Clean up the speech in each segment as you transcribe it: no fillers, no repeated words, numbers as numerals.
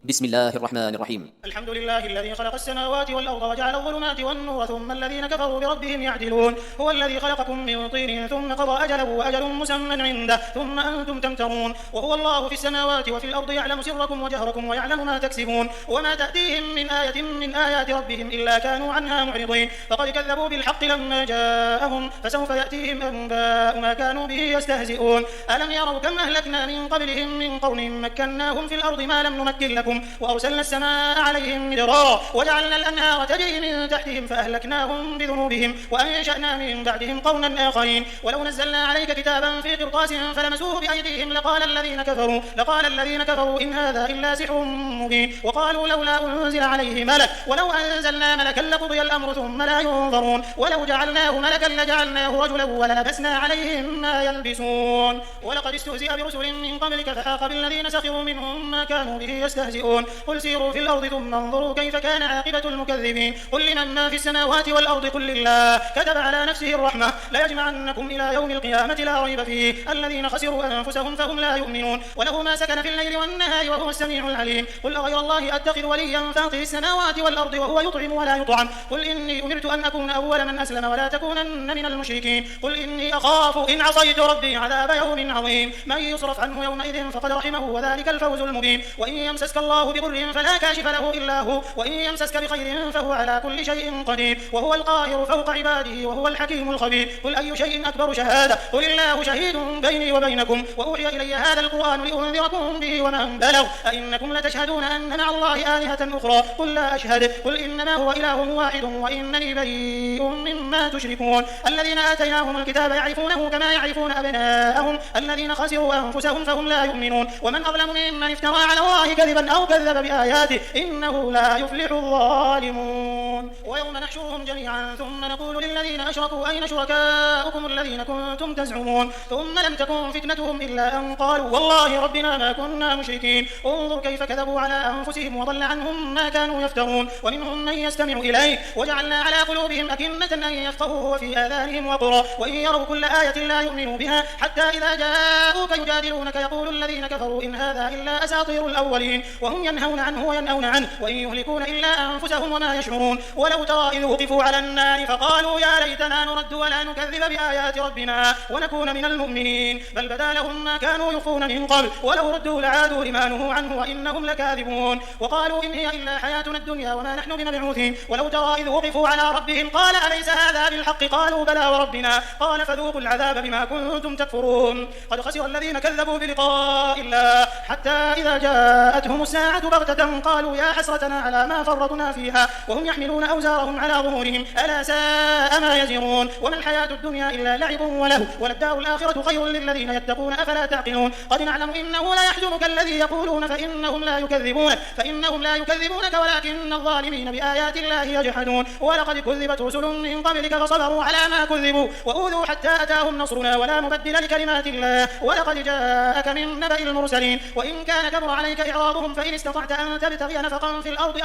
بسم الله الرحمن الرحيم. الحمد لله الذي خلق السماوات والأرض وجعل الظلمات والنور ثم الذين كفروا بربهم يعدلون. هو الذي خلقكم من طين ثم قضى أجله وأجل مسمى عنده ثم أنتم تمترون. وهو الله في السماوات وفي الأرض يعلم سركم وجهركم ويعلم ما تكسبون وما تأتيهم من آية من آيات ربهم إلا كانوا عنها معرضين. فقد كذبوا بالحق لما جاءهم فسوف يأتيهم أنباء ما كانوا به يستهزئون. ألم يروا كم أهلكنا من قبلهم من قرن مكناهم في الأرض ما لم نمكن لكم وأرسلنا السماء عليهم مدرارا وجعلنا الأنهار تجري من تحتهم فأهلكناهم بذنوبهم وأنشأنا من بعدهم قرنا آخرين. ولو نزلنا عليك كتابا في قرطاس فلمسوه بأيديهم لقال الذين كفروا إن هذا إلا سحر مبين. وقالوا لولا أنزل عليه ملك ولو أنزلنا ملكا لقضي الأمر ثم لا ينظرون. ولو جعلناه ملكا لجعلناه رجلا وللبسنا عليهم ما يلبسون. ولقد استهزئ برسل من قبلك فحاق بالذين سخروا منهم ما كانوا به يستهزئون. قل سيروا في الأرض ثم انظروا كيف كان عاقبة المكذبين. قل لمن ما في السماوات والأرض قل لله كتب على نفسه الرحمة ليجمعنكم إلى يوم القيامة لا ريب فيه الذين خسروا أنفسهم فهم لا يؤمنون. وله ما سكن في الليل والنهار وهو السميع العليم. قل أغير الله أتخذ وليا فاطر السماوات والأرض وهو يطعم ولا يطعم. قل إني أمرت أن أكون أول من أسلم ولا تكونن من المشركين. قل إني أخاف إن عصيت ربي عذاب يوم عظيم. من يصرف عنه يومئذ فقد رحمه وذلك الفوز المبين. وإن يمسسك الله بضر فلا كاشف له إلا هو وإن يمسسك بخير فهو على كل شيء قدير وهو القاهر فوق عباده وهو الحكيم الخبير. قل أي شيء أكبر شهادة قل الله شهيد بيني وبينكم وأوحي إلي هذا القرآن لأنذركم به ومن بلغ أئنكم لتشهدون أن مع الله آلهة أخرى قل لا أشهد قل إنما هو إله واحد وإنني بريء مما تشركون. الذين آتيناهم الكتاب يعرفونه كما يعرفون أبناءهم الذين خسروا أنفسهم فهم لا يؤمنون. ومن أظلم ممن افترى على الله كذبا أو كذب بآياته إنه لا يفلح الظالمون. ويوم نحشرهم جميعا ثم نقول للذين أشركوا أين شركاؤكم الذين كنتم تزعمون ثم لم تكن فتنتهم إلا أن قالوا والله ربنا ما كنا مشركين. انظر كيف كذبوا على أنفسهم وضل عنهم ما كانوا يفترون. ومنهم من يستمع إليك وجعلنا على قلوبهم أكنة أن يفقهوه وفي آذانهم وقرا وإن يروا كل آية لا يؤمنوا بها حتى إذا جاءوك يجادلونك يقول الذين كفروا إن هذا إلا أساطير الأولين وهم ينهون عنه وينأون عنه وإن يهلكون إلا أنفسهم وما يشعرون. ولو ترى إذ وقفوا على النار فقالوا يا ليتنا نرد ولا نكذب بآيات ربنا ونكون من المؤمنين بل بدا لهم ما كانوا يخفون من قبل ولو ردوا لعادوا لما نهوا عنه وإنهم لكاذبون. وقالوا إن هي إلا حياتنا الدنيا وما نحن بمبعوثين. ولو ترى إذ وقفوا على ربهم قال أليس هذا بالحق قالوا بلى وربنا قال فذوقوا العذاب بما كنتم تكفرون. قد خسر الذين كذبوا بلقاء الله حتى إذا جاءتهم الساعة بغتة قالوا يا حسرتنا على ما فرطنا فيها وهم يحملون أوزارهم على ظهورهم ألا ساء ما يزرون. وما الحياة الدنيا إلا لعب وله وللدار الآخرة خير للذين يتقون أفلا تعقلون. قد نعلم إنه لا يحزنك الذي يقولون فإنهم لا يكذبونك ولكن الظالمين بآيات الله يجحدون. ولقد كذبت رسل من قبلك فصبروا على ما كذبوا وأوذوا حتى أتاهم نصرنا ولا مبدل لكلمات الله ولقد جاءك من نبأ المرسلين. وإن كان كبر عليك إعراضهم فإن استطعت أن تبتغي نفقا في الأرض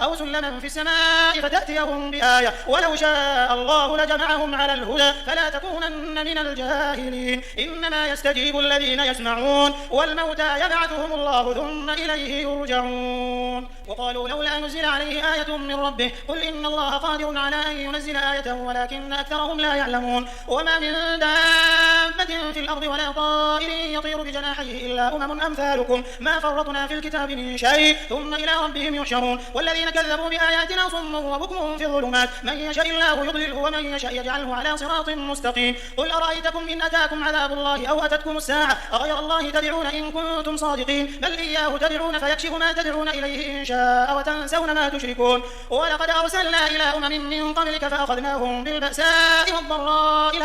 أو سلما في السماء فتأتيهم بآية ولو شاء الله لجمعهم على الهدى فلا تكونن من الجاهلين. إنما يستجيب الذين يسمعون والموتى يبعثهم الله ثم إليه يرجعون. وقالوا لولا نزل عليه آية من ربه قل إن الله قادر على أن ينزل آية ولكن أكثرهم لا يعلمون. وما من دابة في الأرض ولا طائر يطير بجناحيه إلا أمم أمثالكم ما فرطنا في الكتاب من شيء ثم إلى ربهم يحشرون. والذين كذبوا بآياتنا صم وبكم في الظلمات من يشاء الله يضلله ومن يشاء يجعله على صراط مستقيم. قل أرأيتكم إن أتاكم عذاب الله أو أتتكم الساعة أغير الله تدعون إن كنتم صادقين بل إياه تدعون فيكشف ما تدعون إليه إن شاء وتنسون ما تشركون. ولقد أرسلنا إلى أمم من قبلك فأخذناهم بالبأساء والضراء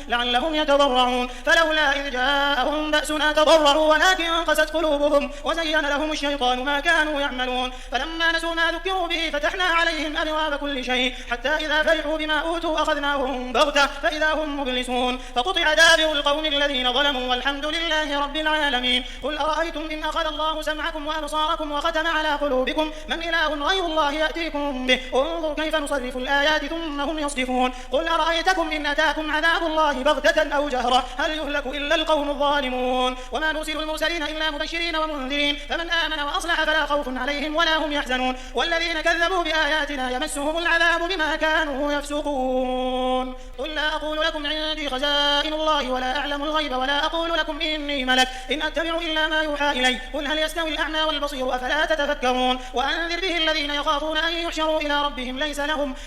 لعلهم يتضرعون فلولا إذ جاءهم بأسنا تضرعوا ولكن قست قلوبهم وزين لهم الشيطان ما كانوا يعملون. فلما نسوا ما ذكروا به فتحنا عليهم أبواب كل شيء حتى إذا فرحوا بما أوتوا أخذناهم بغتة فإذا هم مبلسون. فقطع دابر القوم الذين ظلموا والحمد لله رب العالمين. قل أرأيتم إن أخذ الله سمعكم وأبصاركم وختم على قلوبكم من إله غير الله يأتيكم به انظر كيف نصرف الآيات ثم هم يصدفون. قل أرأيتكم إن أتاكم عذاب الله بغتة أو جهرة هل يهلك إلا القوم الظالمون. وما نرسل المرسلين إلا مبشرين ومنذرين فمن آمن وأصلح فلا خوف عليهم ولا هم يحزنون والذين كذبوا بآياتنا يمسهم العذاب بما كانوا يفسقون قل لا أقول لكم عندي خزائن الله ولا أعلم الغيب ولا أقول لكم إني ملك إن أتبع إلا ما يوحى إلي قل هل يستوي الأعمى والبصير أفلا تتفكرون وأنذر به الذين يخافون أن يحشروا إلى ربهم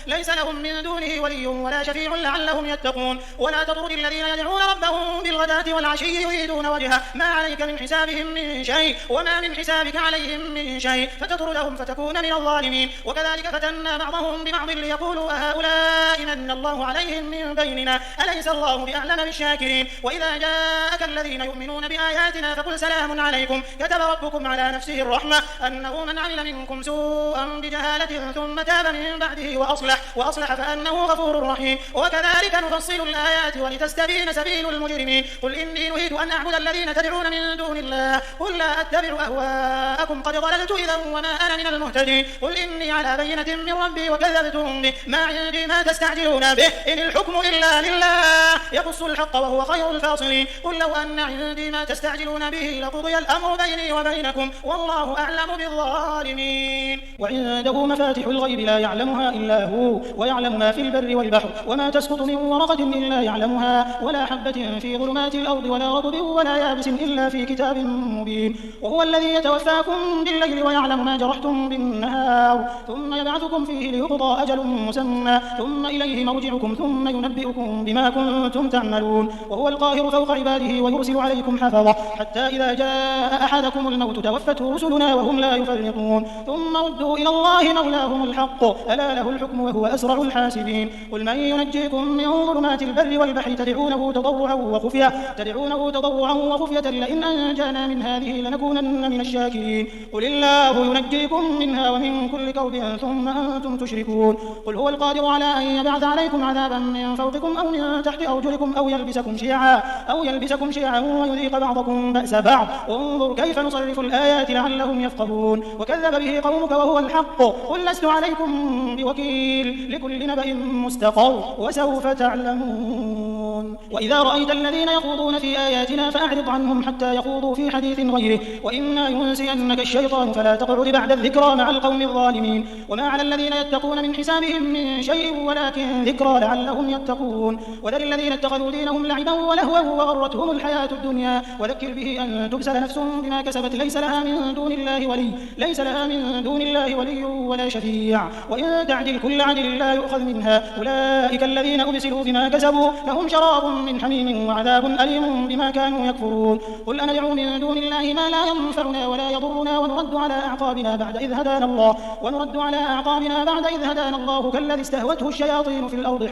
ليس لهم من دونه ولي ولا شفيع لعلهم يتقون ولا تطرد الذين يدعون ربهم بالغداة والعشي يريدون وجهه ما عليك من حسابهم من شيء وما من حسابك عليهم من شيء فتطردهم فتكون من الظالمين وكذلك فتنا بعضهم ببعض ليقولوا أهؤلاء من الله عليهم من بيننا أليس الله بأعلم بالشاكرين وإذا جاءك الذين يؤمنون بآياتنا فقل سلام عليكم كتب ربكم على نفسه الرحمة أنه من عمل منكم سوءا بجهالة ثم تاب من بعده وأصلح فأنه غفور رحيم وكذلك نفصل الآيات ولتستبين سبيل المجرمين قل إني نهيت أن أعبد الذين تدعون من دون الله قل لا أتبع أهواءكم قد ضللت إذا وما أنا من المهتدين قل إني على بينة من ربي وكذبتم به ما عندي ما تستعجلون به إن الحكم إلا لله يقص الحق وهو خير الفاصلين قل لو أن عندي ما تستعجلون به لقضي الأمر بيني وبينكم والله أعلم بالظالمين وعنده مفاتح الغيب لا يعلمها إلا هو ويعلم ما في البر والبحر وما تسقط من ورقة إلا يعلمها ولا حبة في ظلمات الأرض ولا رطب ولا يابس إلا في كتاب مبين وهو الذي يتوفاكم بالليل ويعلم ما جرحتم بالنهار ثم يبعثكم فيه ليقضى أجل مسمى ثم إليه مرجعكم ثم ينبئكم بما كنتم تعملون وهو القاهر فوق عباده ويرسل عليكم حفظة حتى إذا جاء أحدكم الموت توفته رسلنا وهم لا يفرطون ثم ردوا إلى الله مولاهم الحق ألا له الحكم وهو أسرع الحاسبين قل من ينجيكم من ظلمات البر والبحر تدعونه تضرعا وخفية لئن أنجانا من هذه لنكونن من الشاكرين قل الله ينجيكم منها ومن كل كرب ثم أنتم تشركون قل هو القادر على أن يبعث عليكم عذابا من فوقكم أو من تحت أرجلكم أو يلبسكم شيعا ويذيق بعضكم بأس بعض انظر كيف نصرف الآيات لعلهم يفقهون وكذب به قومك وهو الحق قل لست عليكم بوكيل لكل نبأ مستقر وسوف تعلمون وإذا رأيت الذين يخوضون في آياتنا فأعرض عنهم حتى يخوضوا في حديث غيره وإما ينسينك الشيطان فلا تقعد بعد الذكرى مع القوم الظالمين وما على الذين يتقون من حسابهم من شيء ولكن ذكرى لعلهم يتقون وذر الذين اتخذوا دينهم لعبا ولهوا وغرتهم الحياة الدنيا وذكر به أن تبسل نفس بما كسبت ليس لها من دون الله ولي ولا شفيع وإن تعدل كل عدل لا يؤخذ منها أولئك الذين أبسلوا بما كسبوا لهم شراب من حميم وعذاب أليم بما كانوا يكفرون قل أندعو من دون الله ما لا ينفعنا ولا يضرنا ونرد على أعقابنا بعد إذ هدانا الله كالذي استهوته الشياطين في الأرض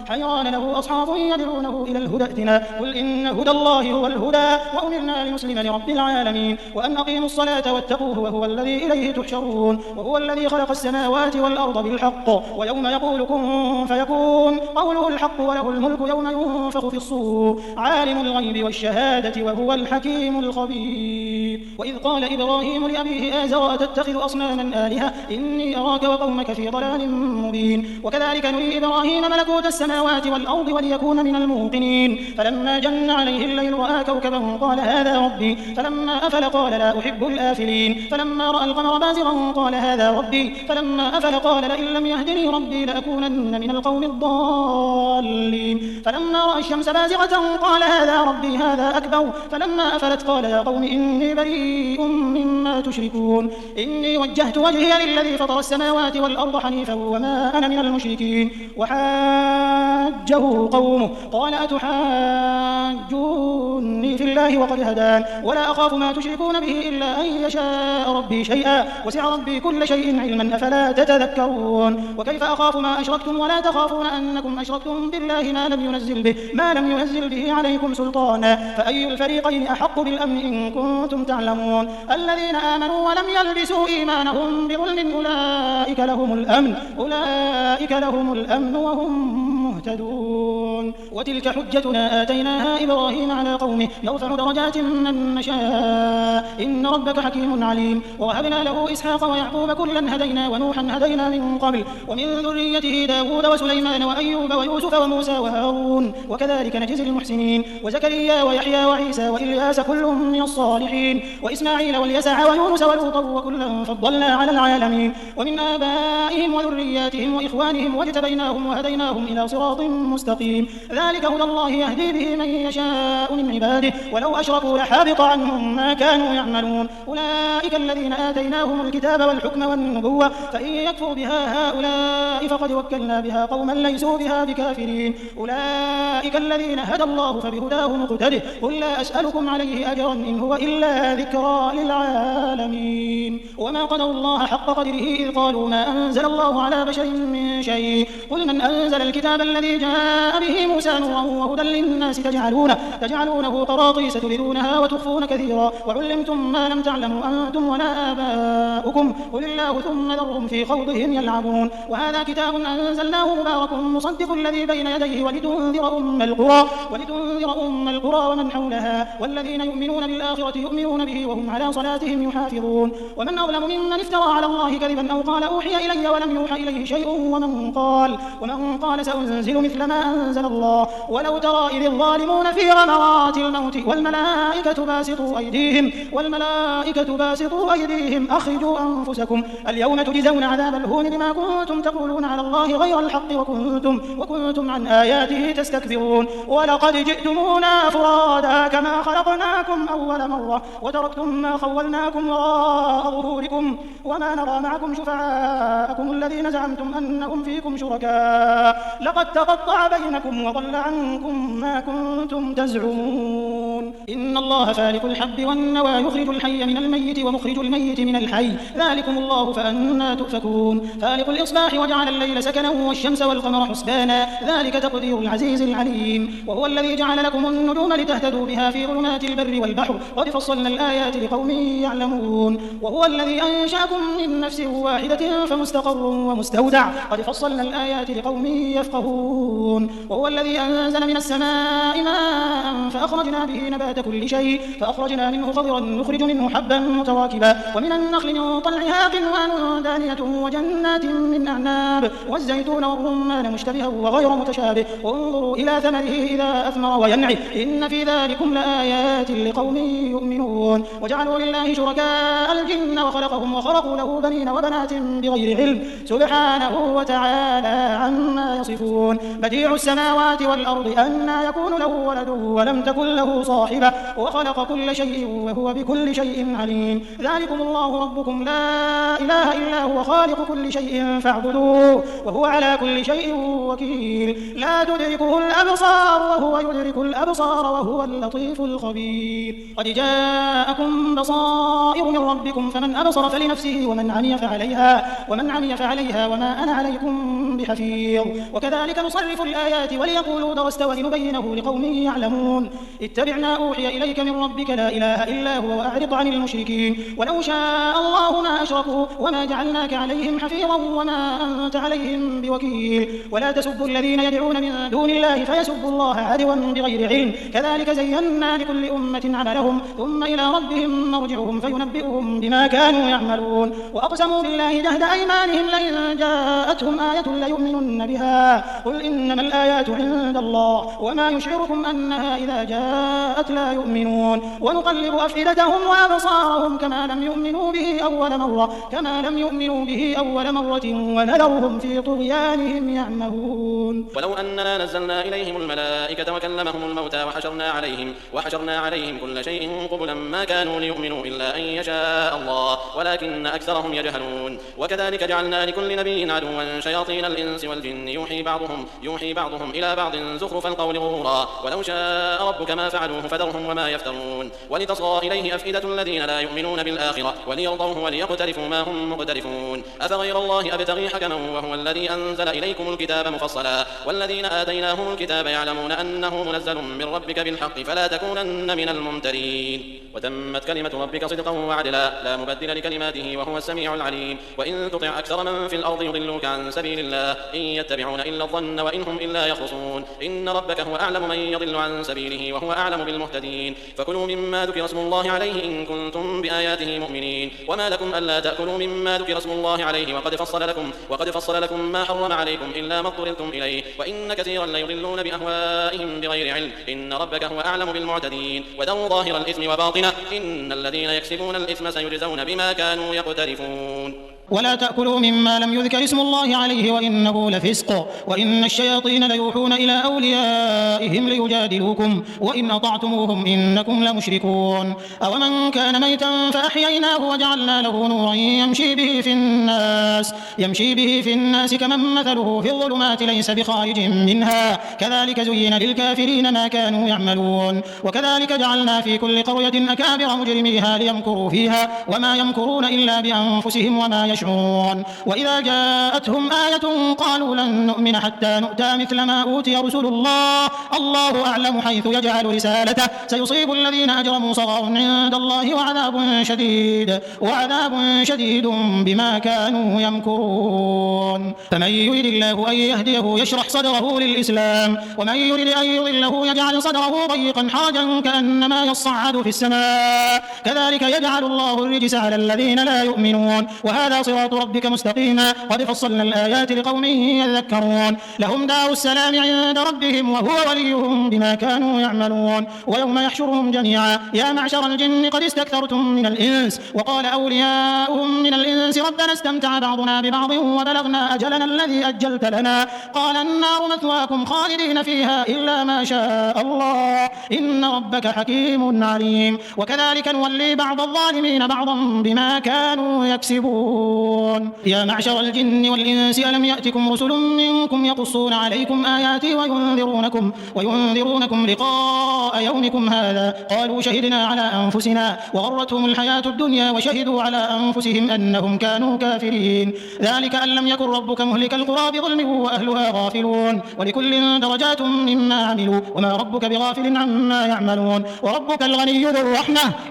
حيران له أصحاب يدعونه إلى الهدى ائتنا قل إن هدى الله هو الهدى وأمرنا لنسلم لرب العالمين وأن أقيموا الصلاة واتقوه وهو الذي إليه تحشرون وهو الذي خلق السماوات والأرض بالحق ويوم يقول كن فيكون قوله الحق وله الملك يوم ينفخ في الصور عالم الغيب والشهادة وهو الحكيم الخبير وإذ قال إبراهيم لأبيه آزر أتتخذ أصناما آلهة إني أراك وقومك في ضلال مبين وكذلك نري إبراهيم ملكوت السماوات والأرض وليكون من الموقنين فلما جن عليه الليل رأى كوكبا قال هذا ربي فلما أفل قال لا أحب الآفلين فلما رأى القمر بازغا قال هذا ربي فلما أفل قال لئن لم يهدني ربي لأكونن من القوم الضالين فلما رأى الشمس بازغة قال هذا ربي هذا أكبر فلما أفلت قال يا قوم إني بريء مما تشركون إني وجهت وجهي للذي فطر السماوات والأرض حنيفا وما أنا من المشركين وحاجه قومه قال أتحاجوني في الله وقد هدان ولا أخاف ما تشركون به إلا أن يشاء ربي شيئا وسع ربي كل شيء علما أفلا تتذكرون وكيف أخاف ما أشركتم ولا تخافون أنكم أشركتم بالله ما لم ينزل به عليكم سلطانا فأي الفريقين أحق بالأمن إن كنتم تعلمون الذين آمنوا ولم يلبسوا إيمانهم بظلم أولئك لهم الأمن وهم مهتدون. وتلك حجتنا آتيناها إبراهيم على قومه نرفع درجات من نشاء إن ربك حكيم عليم. ووهبنا له إسحاق ويعقوب كلا هدينا ونوحا هدينا من قبل ومن ذريته داود وسليمان وأيوب ويوسف وموسى وهارون وكذلك نجزي المحسنين. وزكريا ويحيى وعيسى وإلياس كل من الصالحين وإسماعيل واليسع ويونس ولوطا وكلا فضلنا على العالمين. ومن آبائهم وذرياتهم وإخوانهم واجتبيناهم وهديناهم إلى صراط مستقيم. ذلك هدى الله يهدي به من يشاء من عباده ولو أشركوا لحبط عنهم ما كانوا يعملون. أولئك الذين آتيناهم الكتاب والحكم والنبوة فإن يكفر بها هؤلاء فقد وكلنا بها قوما ليسوا بها بكافرين. أولئك الذين هدى الله فبهداه مقتده قل لا أسألكم عليه أجرا إن هو إلا ذكرى للعالمين. وما قدروا الله حق قدره إذ قالوا ما أنزل الله على بشر من شيء قل من أنزل الكتاب الذي جاء به موسى نورا وهدى للناس تجعلونه قراطيس تبدونها وتخفون كثيرا وعلمتم ما لم تعلموا أنتم ولا آباؤكم قل الله ثم ذرهم في خوضهم يلعبون. وهذا كتاب أنزلناه مبارك مصدق الذي بين يديه ولتنذر أم القرى ومن حولها والذين يؤمنون بالآخرة يؤمنون به وهم على صلاتهم يحافظون. ومن أظلم ممن افترى على الله كذبا أو قال أوحي إلي ولم يوحى إليه شيء ومن قال سأنزل مثل ما أنزل الله. ولو ترى إذ الظالمون في غمرات الموت والملائكة باسطوا أيديهم أخرجوا أنفسكم اليوم تجزون عذاب الهون بما كنتم تقولون على الله غير الحق وكنتم عن آياته تستكبرون. ولقد جئتمونا فرادا كما خلقناكم أول مرة وتركتم ما خولناكم وراء ظهوركم وما نرى معكم شفعاءكم الذين زعمتم أنهم فيكم شركاء لقد تقطع بينكم وضل عنكم ما كنتم تزعمون. إن الله فالق الحب والنوى يخرج الحي من الميت ومخرج الميت من الحي ذلكم الله فأنى تؤفكون. فالق الإصباح وجعل الليل سكنا والشمس والقمر حسبانا ذلك تقدير العزيز العليم. وهو الذي جعل لكم النجوم لتهتدوا بها في ظلمات البر والبحر قد فصلنا الآيات لقوم يعلمون. وهو الذي أنشأكم من نفس واحدة فمستقر ومستودع قد فصلنا الآيات لقوم يفقهون. وهو الذي أنزل من السماء ماء فأخرجنا به نبات كل شيء فأخرجنا منه خضرا نخرج منه حبا متراكبا ومن النخل من طلعها قنوان دانية وجنات من أعناب والزيتون والرمان مشتبها وغير متشابه انظروا إلى ثمره إذا أثمر وينعي إن في ذلكم لآيات لقوم يؤمنون. وجعلوا لله شركاء الجن وخلقوا له بنين وبنات بغير علم سبحانه وتعالى عما يصفون. بديع السماوات والأرض أنى يكون له ولد ولم تكن له صاحبة وخلق كل شيء وهو بكل شيء عليم. ذلكم الله ربكم لا إله إلا هو خالق كل شيء فاعبدوه وهو على كل شيء وكيل. لا تدركه الأبصار وهو يدرك الأبصار وهو اللطيف الخبير. قد جاءكم بصائر من ربكم فمن أبصر فلنفسه ومن عمي فعليها وما أنا عليكم بحفيظ. وكذلك نصرف الآيات وليقولوا درست ولنبينه لقوم يعلمون. اتبع ما أوحي إليك من ربك لا إله إلا هو وأعرض عن المشركين. ولو شاء الله ما أشركوا وما جعلناك عليهم حفيظا وما أنت عليهم بوكيل. ولا تسبوا الذين يدعون من دون الله فيسبوا الله عدوا بغير علم كذلك زينا لكل أمة عملهم ثم إلى ربهم مرجعهم فينبئهم بما كانوا يعملون. وأقسموا بالله جهد أيمانهم لئن جاءتهم آية ليؤمنن بها قل إنما الآيات عند الله وما يشعركم أنها إذا جاءت لا يؤمنون. ونقلب أفئدتهم وأبصارهم كما لم يؤمنوا به أول مرة ونذرهم في طغيانهم يعمهون. ولو أننا نزلنا إليهم الملائكة وكلمهم الموتى وحشرنا عليهم كل شيء قبلا ما كانوا ليؤمنوا إلا أن يشاء الله ولكن أكثرهم يجهلون. وكذلك جعلنا لكل نبي عدوا شياطين الإنس والجن يوحي بعضهم إلى بعض زخرف القول غرورا ولو شاء ربك ما فعلوه فذرهم وما يفترون. ولتصغى إليه أفئدة الذين لا يؤمنون بالآخرة وليرضوه وليقترفوا ما هم مقترفون. أفغير الله أبتغي حكما وهو الذي أنزل إليكم الكتاب مفصلا والذين آتيناهم الكتاب يعلمون أنه منزل من ربك بالحق فلا تكونن من الممترين. وتمت كلمة ربك صدقا وعدلا لا مبدل لكلماته وهو السميع العليم وإن تطع أكثر من في الأرض يضلوك عن سبيل الله إن يتبعون إلا الظن وإن هم إلا يخرصون إن ربك هو أعلم من يضل عن سبيله وهو أعلم بالمهتدين فكلوا مما ذكر اسم الله عليه إن كنتم بآياته مؤمنين وما لكم ألا تأكلوا مما ذكر اسم الله عليه وقد فصل لكم ما حرم عليكم إلا ما اضطررتم إليه وإن كثيرا ليضلون بأهوائهم بغير علم إن ربك هو أعلم بالمعتدين وذروا ظاهر الإثم وباطنه إن الذين يكسبون الإثم سيجزون بما كانوا يقترفون ولا تأكلوا مما لم يذكر اسم الله عليه وإنه لفسق وإن الشياطين ليوحون إلى أوليائهم ليجادلوكم وإن أطعتموهم إنكم لمشركون أومن كان ميتا فأحييناه وجعلنا له نورا يمشي به في الناس كمن مثله في الظلمات ليس بخارج منها كذلك زين للكافرين ما كانوا يعملون وكذلك جعلنا في كل قرية أكابر مجرميها ليمكروا فيها وما يمكرون إلا بأنفسهم وما يشعرون وإذا جاءتهم آية قالوا لن نؤمن حتى نؤتى مثل ما أوتي رسل الله أعلم حيث يجعل رسالته سيصيب الذين أجرموا صغار عند الله وعذاب شديد بما كانوا يمكرون فمن يريد الله أن يهديه يشرح صدره للإسلام ومن يريد أن يضله يجعل صدره ضيقا حرجا كأنما يصعد في السماء كذلك يجعل الله الرجس على الذين لا يؤمنون وهذا صراط ربك مستقيما قد فصلنا الآيات لقوم يذكرون لهم دار السلام عند ربهم وهو وليهم بما كانوا يعملون ويوم يحشرهم جميعا يا معشر الجن قد استكثرتم من الإنس وقال أولياؤهم من الإنس ربنا استمتع بعضنا ببعض وبلغنا أجلنا الذي أجلت لنا قال النار مثواكم خالدين فيها إلا ما شاء الله إن ربك حكيم عليم وكذلك نولي بعض الظالمين بعضا بما كانوا يكسبون يا معشر الجن والإنس ألم يأتكم رسل منكم يقصون عليكم آياتي وينذرونكم لقاء يومكم هذا قالوا شهدنا على أنفسنا وغرتهم الحياة الدنيا وشهدوا على أنفسهم أنهم كانوا كافرين ذلك أن لم يكن ربك مهلك القرى بظلم وأهلها غافلون ولكل درجات مما عملوا وما ربك بغافل عما يعملون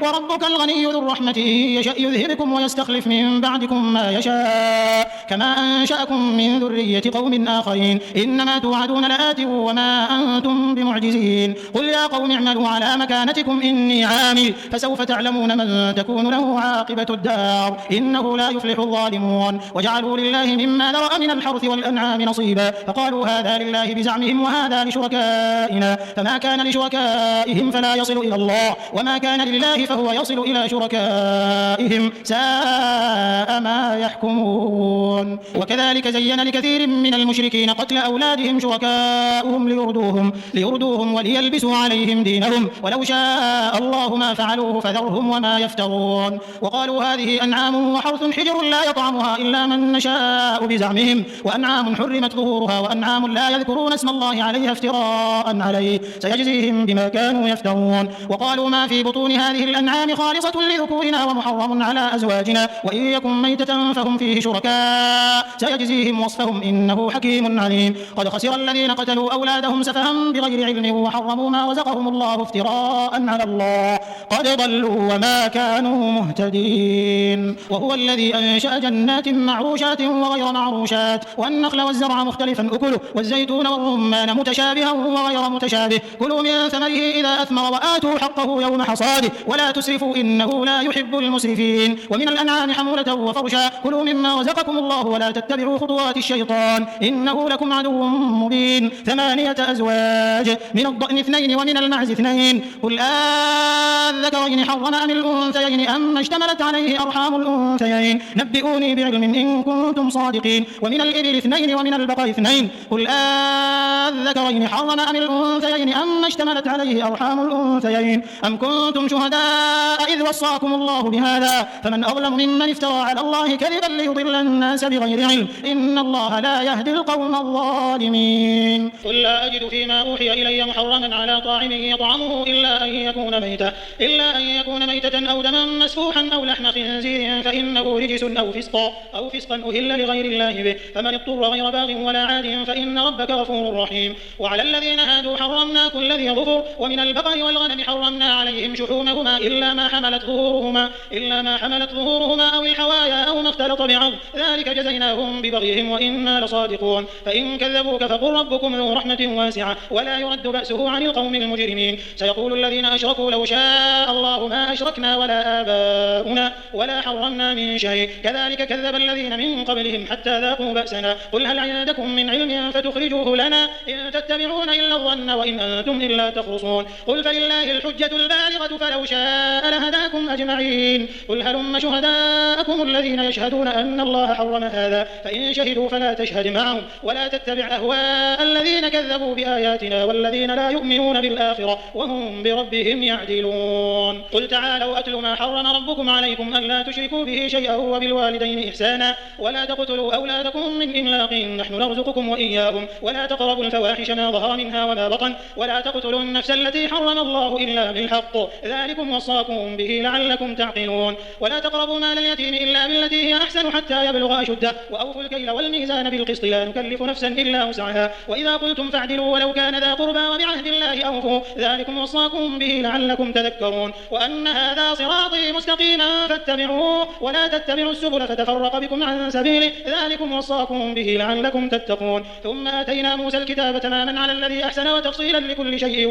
وربك الغني ذو الرحمة إن يشأ يذهبكم ويستخلف من بعدكم ما يشاء كما أنشأكم من ذرية قوم آخرين إنما توعدون لآت وما أنتم بمعجزين قل يا قوم اعملوا على مكانتكم إني عامل فسوف تعلمون من تكون له عاقبة الدار إنه لا يفلح الظالمون وجعلوا لله مما ذرأ من الحرث والأنعام نصيبا فقالوا هذا لله بزعمهم وهذا لشركائنا فما كان لشركائهم فلا يصل إلى الله وما كان لله فهو يصل إلى شركائهم ساء ما يحكمون وكذلك زين لكثير من المشركين قتل أولادهم شركاؤهم ليردوهم وليلبسوا عليهم دينهم ولو شاء الله ما فعلوه فذرهم وما يفترون وقالوا هذه أنعام وحرث حجر لا يطعمها إلا من نشاء بزعمهم وأنعام حرمت ظهورها وأنعام لا يذكرون اسم الله عليها افتراء عليه سيجزيهم بما كانوا يفترون وقالوا ما في بطون هذه الأنعام خالصة لذكورنا ومحرم على أزواجنا وإن يكن ميتة فهم فيه شركاء سيجزيهم وصفهم إنه حكيم عليم قد خسر الذين قتلوا أولادهم سفها بغير علم وحرموا ما رزقهم الله افتراء على الله قد ضلوا وما كانوا مهتدين وهو الذي أنشأ جنات معروشات وغير معروشات والنخل والزرع مختلفا أكله والزيتون والرمان متشابها وغير متشابه كلوا من ثمره إذا أثمر وآتوا حقه يوم حصاده ولا تسرفوا إنه لا يحب المسرفين ومن الأنعام حمولة وفرشا كلوا مما رزقكم الله ولا تتبعوا خطوات الشيطان إنه لكم عدو مبين 8 أزواج من الضأن 2 ومن المعز 2 قل الذكرين حرم أم الأنثيين أما اشتملت عليه أرحام الأنثيين نبئوني بعلم إن كنتم صادقين ومن الإبل 2 ومن البقر 2 قل الذكرين حرم أم الأنثيين أما اشتملت عليه أرحام الأنثيين أم كنتم شهداء إذ وصاكم الله بهذا فمن أظلم ممن افترى على الله كذبا ليضل الناس بغير علم إن الله لا يهدي القوم الظالمين. قل لا أجد فيما أوحي إلي محرما على طاعم يطعمه إلا أن يكون ميتة أو دما مسفوحا أو لحم خنزير فإنه رجس أو فسقا أهل لغير الله به فمن اضطر غير باغ ولا عاد فإن ربك غفور رحيم. وعلى الذين هادوا حرمنا كل ذي ظفر ومن البقر والغنم حرمنا عليهم شحومهما إلا ما حملت ظهورهما أو الحوايا أو ما اختلط بعض ذلك جزيناهم ببغيهم وإنا لصادقون. فإن كذبوك فقل ربكم ذو رحمة واسعة ولا يرد بأسه عن القوم المجرمين. سيقول الذين أشركوا لو شاء الله ما أشركنا ولا آباؤنا ولا حرمنا من شيء كذلك كذب الذين من قبلهم حتى ذاقوا بأسنا. قل هل عندكم من علم فتخرجوه لنا إن تتبعون إلا الظن وإن أنتم إلا تخرصون. قل فلله الحجة البالغة فلو شاء لهداكم أجمعين. قل هلم شهداءكم الذين يشهدون أن الله حرم هذا فإن شهدوا فلا تشهد معهم ولا تتبع أهواء الذين كذبوا بآياتنا والذين لا يؤمنون بالآخرة وهم بربهم يعدلون. قل تعالوا أتل ما حرم ربكم عليكم ألا تشركوا به شيئا وبالوالدين إحسانا ولا تقتلوا أولادكم من إملاق نحن نرزقكم وإياهم ولا تقربوا الفواحش ما ظهر منها وما بطن ولا تقتلوا النفس التي حرم الله إلا بالحق ذلكم وصاكم به لعلكم تعقلون. ولا تقربوا مال اليتيم إلا بالتي هي أحسن حتى يبلغ أشده وأوفوا الكيل والميزان بالقسط لا نكلف نفسا إلا وسعها وإذا قلتم فاعدلوا ولو كان ذا قربى وبعهد الله أوفوا ذلكم وصاكم به لعلكم تذكرون. وأن هذا صراطي مستقيما فاتبعوه ولا تتبعوا السبل فتفرق بكم عن سبيله ذلكم وصاكم به لعلكم تتقون. ثم آتينا موسى الكتاب تماما على الذي أحسن وتفصيلا لكل شيء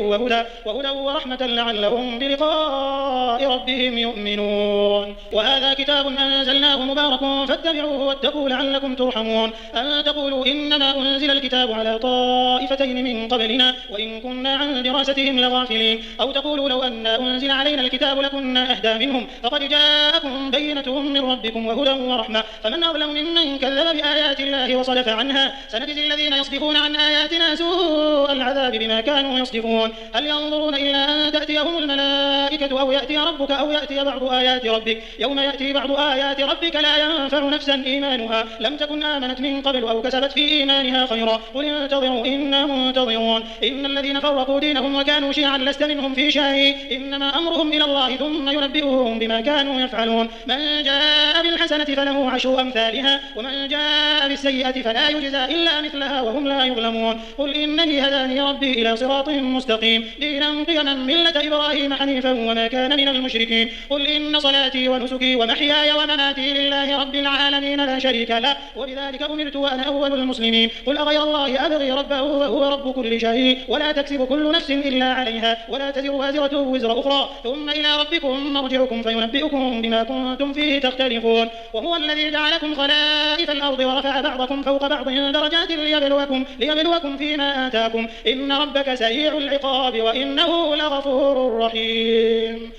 وهدى ورحمة لعلهم بلقاء ربهم يؤمنون. وهذا كتاب أنزلناه مبارك فاتبعوه واتقوا لعلكم ترحمون. أن تقولوا إنما أنزل الكتاب على طائفتين من قبلنا وإن كنا عن دراستهم لغافلين أو تقولوا لو أن أنزل علينا الكتاب لكنا أهدى منهم فقد جاءكم بينة من ربكم وهدى ورحمة فمن أظلم ممن كذب بآيات الله وصدف عنها سنجزي الذين يصدفون عن آياتنا سوء العذاب بما كانوا يصدفون. هل ينظرون إلا أن تأتيهم الملائكة أو يأتي ربك أو يأتي بعض آيات ربك يوم يأتي بعض آيات ربك لا ينفع نفسا إيمانها لم تكن آمنت من قبل أو كسبت في إيمانها خيرا قل انتظروا إنا منتظرون. إن الذين فرقوا دينهم وكانوا شيعا لست منهم في شيء إنما أمرهم إلى الله ثم ينبئهم بما كانوا يفعلون. من جاء بالحسنة فله عشر أمثالها ومن جاء بالسيئة فلا يجزى إلا مثلها وهم لا يظلمون. قل إنني هداني ربي إلى صراط مستقيم دينا قيما ملة إبراهيم حنيفا وما كان من المشركين. قل إن صلاتي ونسكي ومحياي ومماتي لله رب العالمين لا شريك له وبذلك أمرت وأنا أول المسلمين. قل أغير الله أبغي ربا وهو رب كل شيء ولا تكسب كل نفس إلا عليها ولا تزر وازرة وزر أخرى ثم إلى ربكم مرجعكم فينبئكم بما كنتم فيه تختلفون. وهو الذي جعلكم خلائف الأرض ورفع بعضكم فوق بعض درجات ليبلوكم فيما آتاكم إن ربك سريع العقاب وإنه لغفور رحيم.